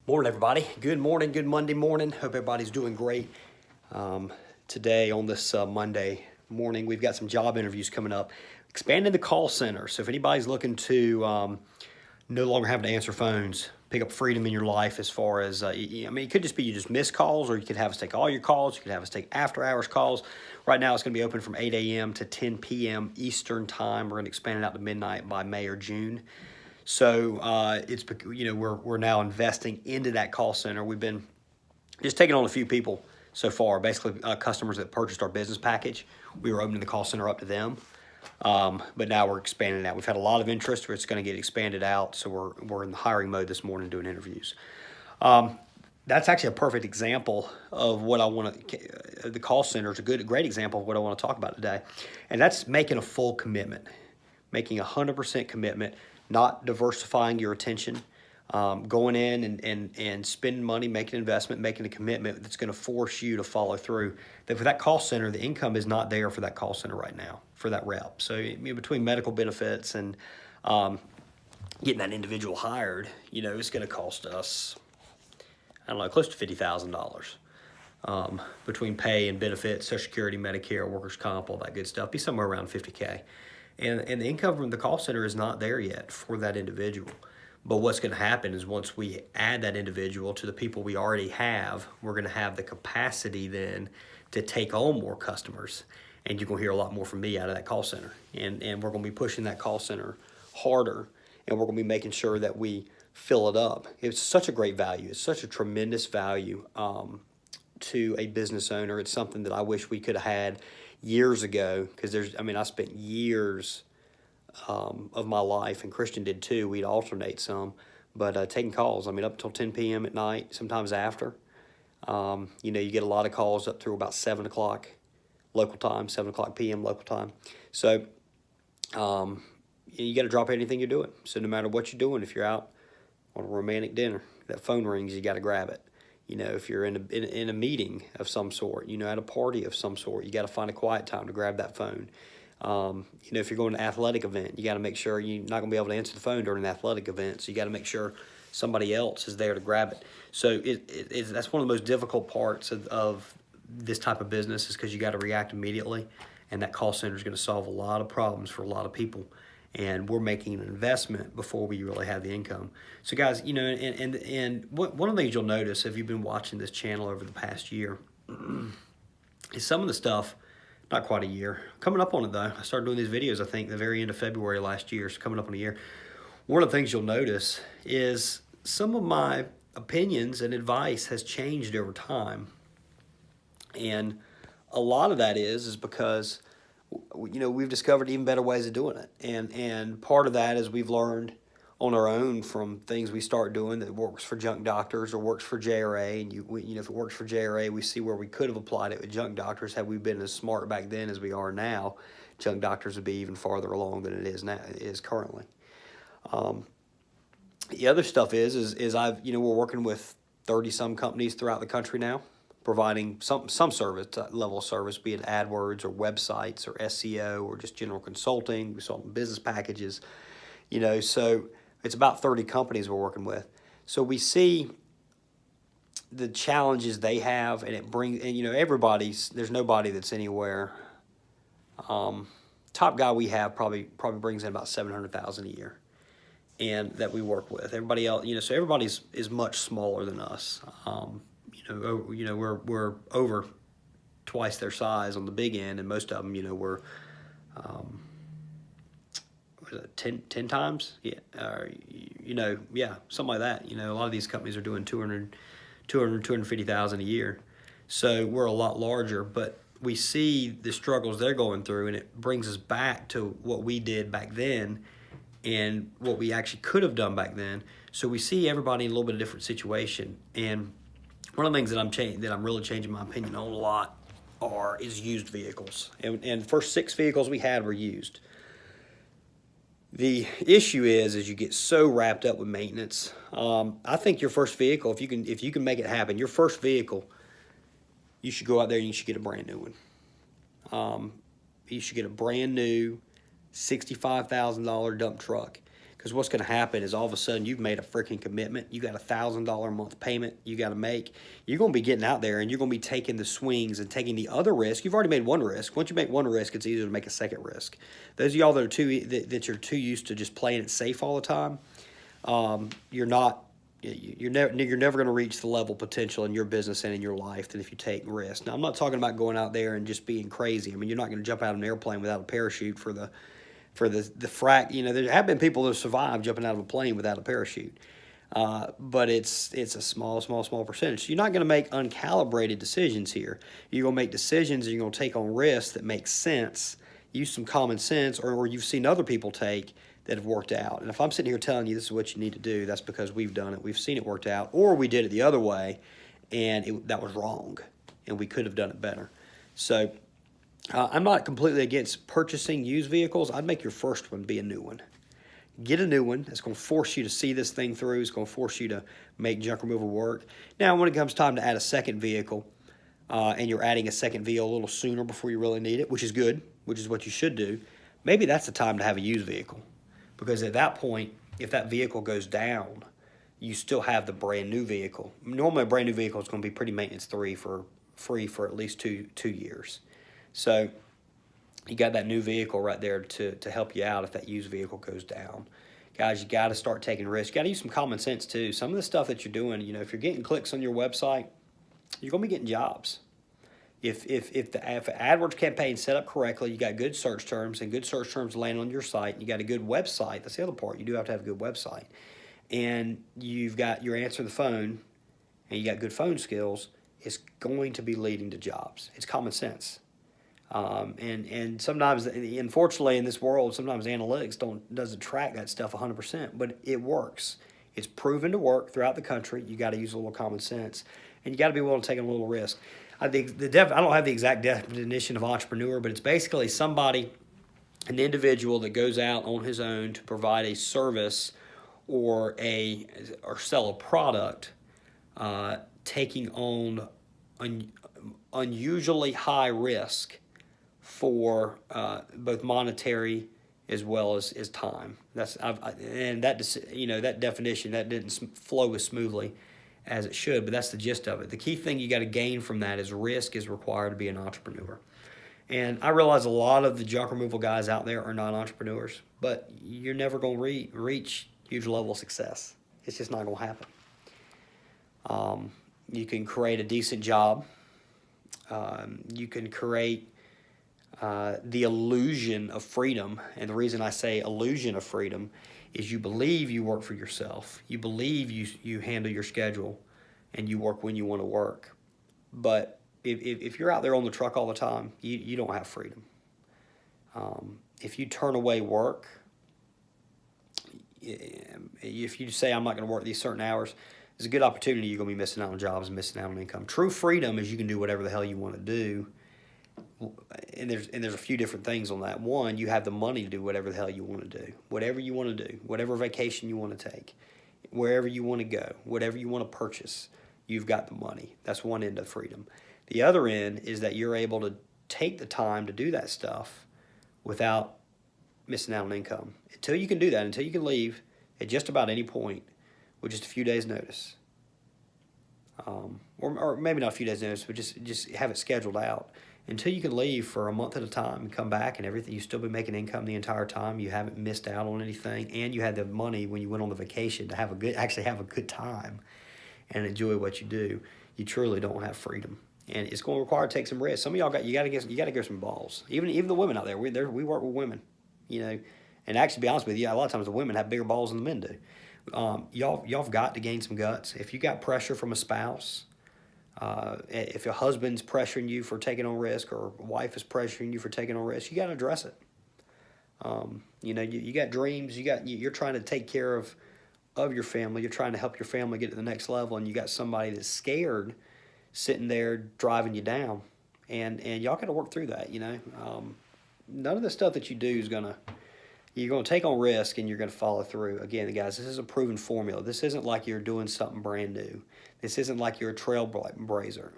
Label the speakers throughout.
Speaker 1: Morning, everybody. Good morning, good Monday morning. Hope everybody's doing great. Today on this Monday morning, we've got some job interviews coming up. Expanding the call center. So if anybody's looking to no longer having to answer phones, pick up freedom in your life as far as, it could just be you just miss calls, or you could have us take all your calls. You could have us take after hours calls. Right now, it's going to be open from 8 a.m. to 10 p.m. Eastern time. We're going to expand it out to midnight by May or June. So we're now investing into that call center. We've been just taking on a few people so far, basically customers that purchased our business package. We were opening the call center up to them, but now we're expanding that. We've had a lot of interest. It's going to get expanded out, so we're in the hiring mode this morning doing interviews. That's actually a perfect example of what I want to. The call center is a great example of what I want to talk about today, and that's making a full commitment, making 100% commitment. Not diversifying your attention, going in and spending money, making an investment, making a commitment that's going to force you to follow through. That for that call center, the income is not there for that call center right now, for that rep. So between medical benefits and getting that individual hired, it's going to cost us, I don't know, close to $50,000. Between pay and benefits, Social Security, Medicare, workers' comp, all that good stuff, be somewhere around $50K. And the income from the call center is not there yet for that individual. But what's going to happen is once we add that individual to the people we already have, we're going to have the capacity then to take on more customers. And you're going to hear a lot more from me out of that call center. And we're going to be pushing that call center harder, and we're going to be making sure that we fill it up. It's such a great value. It's such a tremendous value to a business owner. It's something that I wish we could have had years ago, because I spent years of my life, and Christian did too. We'd alternate some, but taking calls, up until 10 p.m. at night, sometimes after. You get a lot of calls up through about 7 o'clock local time, 7 o'clock p.m. local time. So you got to drop anything you're doing. So no matter what you're doing, if you're out on a romantic dinner, that phone rings, you got to grab it. If you're in a meeting of some sort, at a party of some sort, you got to find a quiet time to grab that phone. If you're going to an athletic event, you got to make sure you're not going to be able to answer the phone during an athletic event. So you got to make sure somebody else is there to grab it. So that's one of the most difficult parts of this type of business, is because you got to react immediately. And that call center is going to solve a lot of problems for a lot of people. And we're making an investment before we really have the income. So guys, and one of the things you'll notice if you've been watching this channel over the past year is some of the stuff, not quite a year, coming up on it though. I started doing these videos, I think, the very end of February last year, so coming up on a year. One of the things you'll notice is some of my opinions and advice has changed over time. And a lot of that is because we've discovered even better ways of doing it. And part of that is we've learned on our own from things we start doing that works for junk doctors or works for JRA. And if it works for JRA, we see where we could have applied it with junk doctors. Had we been as smart back then as we are now, junk doctors would be even farther along than it is currently. The other stuff is we're working with 30 some companies throughout the country now, providing some service, level of service, be it AdWords or websites or SEO or just general consulting. We sell them business packages, so it's about 30 companies we're working with. So we see the challenges they have, and it brings, and there's nobody that's anywhere. Top guy we have probably brings in about $700,000 a year, and that we work with. Everybody else, so everybody's is much smaller than us. We're over twice their size on the big end, and most of them, we're 10 times, something like that. A lot of these companies are doing 250,000 a year, so we're a lot larger. But we see the struggles they're going through, and it brings us back to what we did back then and what we actually could have done back then. So we see everybody in a little bit of different situation. And one of the things that I'm really changing my opinion on a lot is used vehicles. And the first 6 vehicles we had were used. The issue is you get so wrapped up with maintenance. I think your first vehicle, if you can make it happen, your first vehicle, you should go out there and you should get a brand new one. You should get a brand new $65,000 dump truck. Because what's going to happen is all of a sudden you've made a freaking commitment. You got $1,000 a month payment you got to make. You're going to be getting out there and you're going to be taking the swings and taking the other risk. You've already made one risk. Once you make one risk, it's easier to make a second risk. Those of y'all that are that you're too used to just playing it safe all the time, you're never going to reach the level potential in your business and in your life than if you take risks. Now, I'm not talking about going out there and just being crazy. I mean, you're not going to jump out of an airplane without a parachute for the frac. There have been people that have survived jumping out of a plane without a parachute. But it's a small percentage. You're not going to make uncalibrated decisions here. You're going to make decisions and you're going to take on risks that make sense, use some common sense, or you've seen other people take that have worked out. And if I'm sitting here telling you this is what you need to do, that's because we've done it. We've seen it worked out, or we did it the other way, and that was wrong, and we could have done it better. So I'm not completely against purchasing used vehicles. I'd make your first one be a new one. Get a new one. It's going to force you to see this thing through. It's going to force you to make junk removal work. Now, when it comes time to add a second vehicle, and you're adding a second vehicle a little sooner before you really need it, which is good, which is what you should do, maybe that's the time to have a used vehicle. Because at that point, if that vehicle goes down, you still have the brand new vehicle. Normally, a brand new vehicle is going to be pretty maintenance free for at least two years. So you got that new vehicle right there to help you out if that used vehicle goes down. Guys, you got to start taking risks. You got to use some common sense too. Some of the stuff that you're doing, if you're getting clicks on your website, you're going to be getting jobs. If the AdWords campaign set up correctly, you got good search terms, and good search terms land on your site, you got a good website. That's the other part. You do have to have a good website. And you're answering the phone, and you got good phone skills, it's going to be leading to jobs. It's common sense. And sometimes, unfortunately, in this world, sometimes analytics doesn't track that stuff 100%, but it works. It's proven to work throughout the country. You got to use a little common sense, and you got to be willing to take a little risk. I think I don't have the exact definition of entrepreneur, but it's basically an individual that goes out on his own to provide a service or sell a product, taking on unusually high risk for both monetary as well as time. That definition that didn't flow as smoothly as it should, but that's the gist of it. The key thing you got to gain from that is risk is required to be an entrepreneur. And I realize a lot of the junk removal guys out there are not entrepreneurs, but you're never going to reach huge level of success. It's just not going to happen. You can create a decent job. You can create the illusion of freedom. And the reason I say illusion of freedom is you believe you work for yourself. You believe you handle your schedule and you work when you want to work. But if you're out there on the truck all the time, you don't have freedom. If you turn away work, if you say, I'm not going to work these certain hours, there's a good opportunity you're going to be missing out on jobs and missing out on income. True freedom is you can do whatever the hell you want to do. And there's a few different things on that. One, you have the money to do whatever the hell you want to do. Whatever you want to do. Whatever vacation you want to take. Wherever you want to go. Whatever you want to purchase. You've got the money. That's one end of freedom. The other end is that you're able to take the time to do that stuff without missing out on income. Until you can do that, until you can leave at just about any point with just a few days' notice. Or maybe not a few days' notice, but just have it scheduled out. Until you can leave for a month at a time and come back and everything, you still be making income the entire time. You haven't missed out on anything, and you had the money when you went on the vacation to actually have a good time and enjoy what you do. You truly don't have freedom, and it's going to require to take some risks. Some of y'all you got to get some balls. Even the women out there, we work with women, and actually, to be honest with you, a lot of times the women have bigger balls than the men do. Y'all've got to gain some guts. If you got pressure from a spouse. If your husband's pressuring you for taking on risk, or a wife is pressuring you for taking on risk, you got to address it. You got dreams. You're trying to take care of your family. You're trying to help your family get to the next level, and you got somebody that's scared, sitting there driving you down, and y'all got to work through that. None of the stuff that you do is you're going to take on risk and you're going to follow through. Again, guys, this is a proven formula. This isn't like you're doing something brand new. This isn't like you're a trailblazer.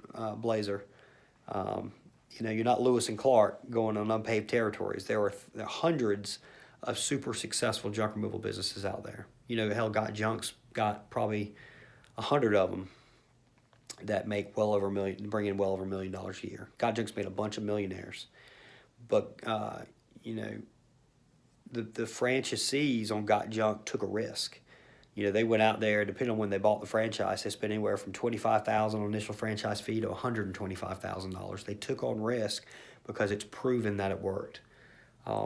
Speaker 1: You're not Lewis and Clark going on unpaved territories. There are hundreds of super successful junk removal businesses out there. You know, hell, Got Junk's got probably 100 of them that make well over $1 million, bring in well over $1 million a year. Got Junk's made a bunch of millionaires, but you know, the franchisees on Got Junk took a risk. You know, they went out there, depending on when they bought the franchise, they spent anywhere from $25,000 on initial franchise fee to $125,000. They took on risk because it's proven that it worked.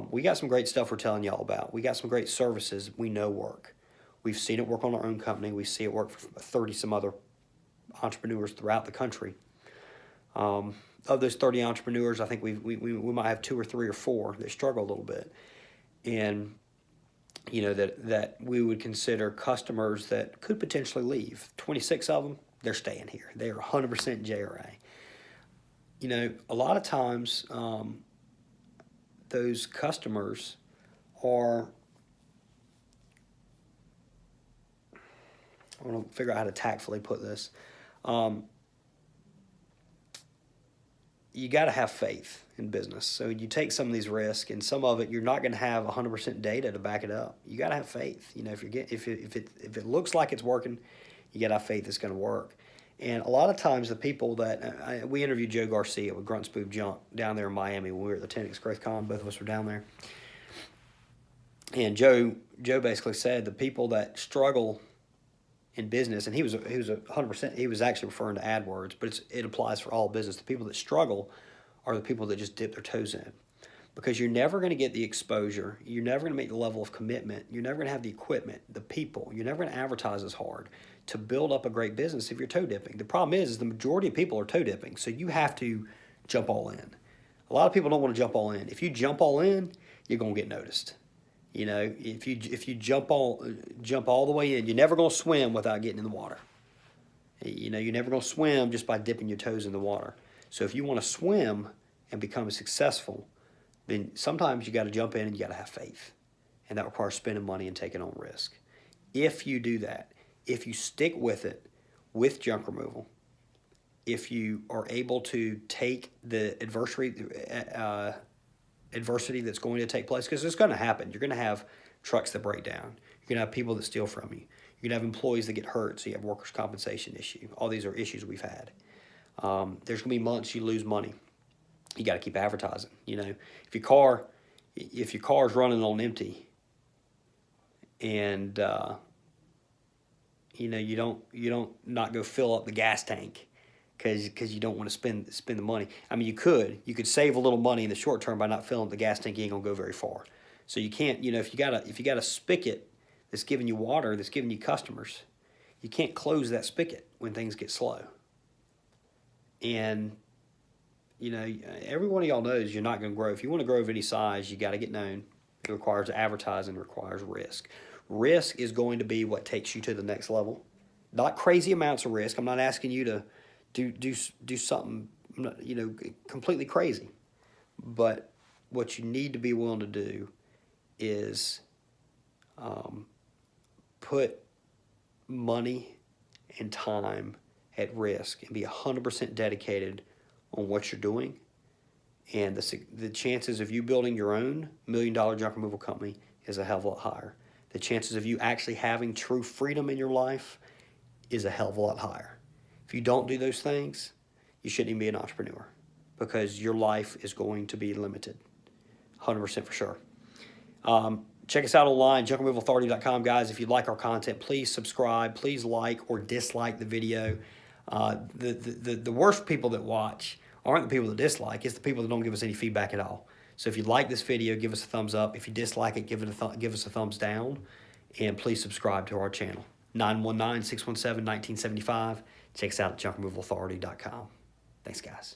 Speaker 1: We got some great stuff we're telling y'all about. We got some great services we know work. We've seen it work on our own company. We see it work for 30 some other entrepreneurs throughout the country. Of those 30 entrepreneurs, I think we might have 2 or 3 or 4 that struggle a little bit. And you know, that we would consider customers that could potentially leave. 26 of them, they're staying here. They are 100% JRA. You know, a lot of times those customers are, I want to figure out how to tactfully put this. You got to have faith in business. So you take some of these risks, and some of it you're not going to have 100% data to back it up. You got to have faith. You know, if it looks like it's working, you got to have faith it's going to work. And a lot of times the people that we interviewed Joe Garcia with Grunt Spoof Junk down there in Miami when we were at the 10X Growth Con. Both of us were down there. And Joe basically said the people that struggle in business, and he was 100%. He was actually referring to AdWords, but it applies for all business. The people that struggle are the people that just dip their toes in, because you're never going to get the exposure. You're never going to make the level of commitment. You're never going to have the equipment, the people. You're never going to advertise as hard to build up a great business if you're toe dipping. The problem is the majority of people are toe dipping, so you have to jump all in. A lot of people don't want to jump all in. If you jump all in, you're going to get noticed. You know, if you jump all the way in, you're never going to swim without getting in the water. You know, you're never going to swim just by dipping your toes in the water. So if you want to swim and become successful, then sometimes you got to jump in and you got to have faith, and that requires spending money and taking on risk. If you do that, if you stick with it with junk removal, if you are able to take the adversity that's going to take place, because it's going to happen. You're going to have trucks that break down. You're going to have people that steal from you. You're going to have employees that get hurt, so you have workers' compensation issue. All these are issues we've had. There's going to be months you lose money. You got to keep advertising. You know, if your car is running on empty, and you know, you don't not go fill up the gas tank because you don't want to spend the money. I mean, you could save a little money in the short term by not filling up the gas tank. You ain't gonna go very far. So you can't, you know, if you got a spigot that's giving you water, that's giving you customers, you can't close that spigot when things get slow. And you know, every one of y'all knows you're not going to grow. If you want to grow of any size, you got to get known. It requires advertising, it requires risk. Risk is going to be what takes you to the next level. Not crazy amounts of risk. I'm not asking you to do something, you know, completely crazy. But what you need to be willing to do is put money and time at risk and be 100% dedicated on what you're doing. And the chances of you building your own $1 million junk removal company is a hell of a lot higher. The chances of you actually having true freedom in your life is a hell of a lot higher. If you don't do those things, you shouldn't even be an entrepreneur, because your life is going to be limited, 100% for sure. Check us out online, junkremovalauthority.com. Guys, if you like our content, please subscribe. Please like or dislike the video. The worst people that watch aren't the people that dislike. It's the people that don't give us any feedback at all. So if you like this video, give us a thumbs up. If you dislike it, give us a thumbs down. And please subscribe to our channel. 919-617-1975. Check us out at junkremovalauthority.com. Thanks, guys.